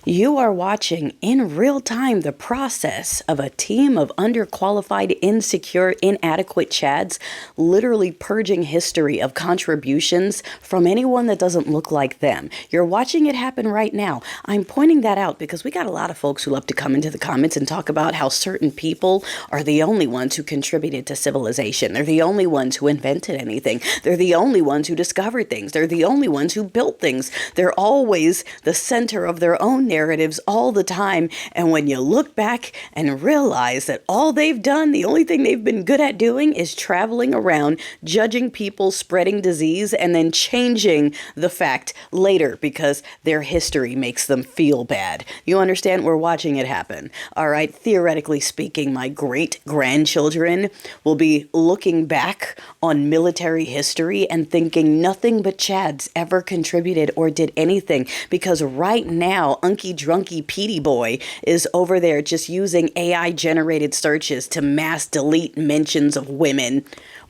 You are watching in real time the process of a team of underqualified, insecure, inadequate Chads literally purging history of contributions from anyone that doesn't look like them. You're watching it happen right now. I'm pointing that out because we got a lot of folks who love to come into the comments and talk about how certain people are the only ones who contributed to civilization. They're the only ones who invented anything. They're the only ones who discovered things. They're the only ones who built things. They're always the center of their own narratives all the time. And when you look back and realize that all they've done, the only thing they've been good at doing is traveling around, judging people, spreading disease, and then changing the fact later because their history makes them feel bad. You understand? We're watching it happen. All right. Theoretically speaking, my great grandchildren will be looking back on military history and thinking nothing but Chads ever contributed or did anything, because right now Unky Drunky Petey Boy is over there just using AI generated searches to mass delete mentions of women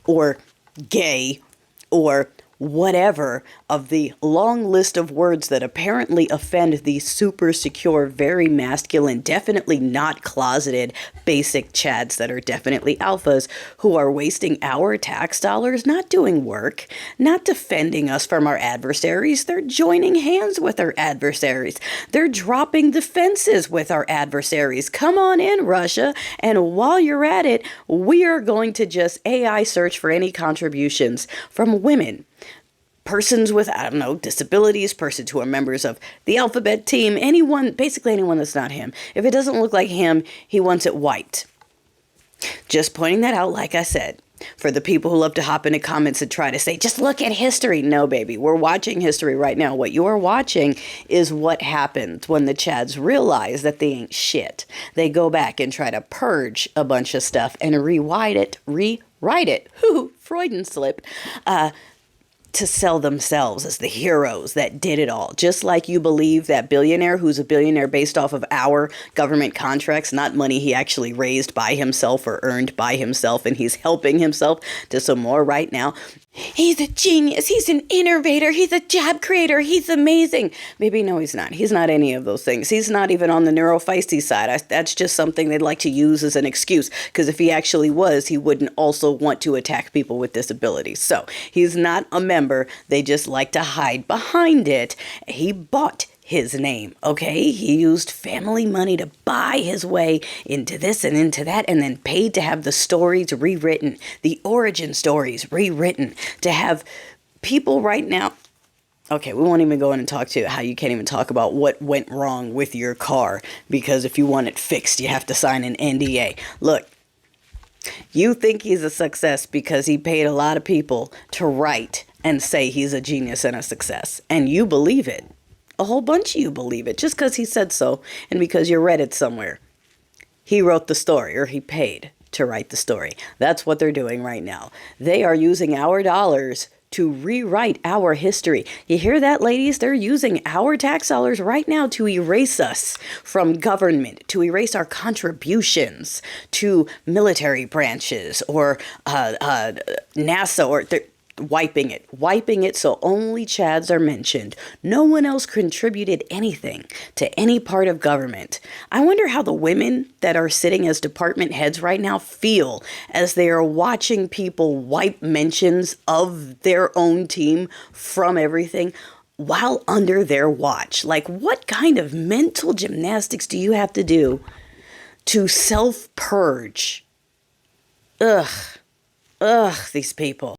or gay or whatever of the long list of words that apparently offend the super secure, very masculine, definitely not closeted basic Chads that are definitely alphas who are wasting our tax dollars not doing work, not defending us from our adversaries. They're joining hands with our adversaries. They're dropping defenses with our adversaries. Come on in, Russia. And while you're at it, we are going to just AI search for any contributions from women, persons with, I don't know, disabilities, persons who are members of the alphabet team, anyone, basically anyone that's not him. If it doesn't look like him, he wants it white. Just pointing that out, like I said, for the people who love to hop into comments and try to say, just look at history. No, baby, we're watching history right now. What you are watching is what happens when the Chads realize that they ain't shit. They go back and try to purge a bunch of stuff and rewrite it. Freudian slip. To sell themselves as the heroes that did it all. Just like you believe that billionaire who's a billionaire based off of our government contracts, not money he actually raised by himself or earned by himself, and he's helping himself to some more right now. He's a genius. He's an innovator. He's a job creator. He's amazing. Maybe no, he's not. He's not any of those things. He's not even on the neurofeisty side. That's just something they'd like to use as an excuse, because if he actually was, he wouldn't also want to attack people with disabilities. So he's not a member. They just like to hide behind it. He bought his name, okay? He used family money to buy his way into this and into that, and then paid to have the stories rewritten, the origin stories rewritten, to have people right now. Okay, we won't even go in and talk to how you can't even talk about what went wrong with your car, because if you want it fixed, you have to sign an NDA. Look, you think he's a success because he paid a lot of people to write and say he's a genius and a success, and you believe it. A whole bunch of you believe it just because he said so and because you read it somewhere. He wrote the story, or he paid to write the story. That's what they're doing right now. They are using our dollars to rewrite our history. You hear that, ladies? They're using our tax dollars right now to erase us from government, to erase our contributions to military branches or NASA, or wiping it so only Chads are mentioned. No one else contributed anything to any part of government. I wonder how the women that are sitting as department heads right now feel as they are watching people wipe mentions of their own team from everything while under their watch. Like, what kind of mental gymnastics do you have to do to self-purge? Ugh, these people.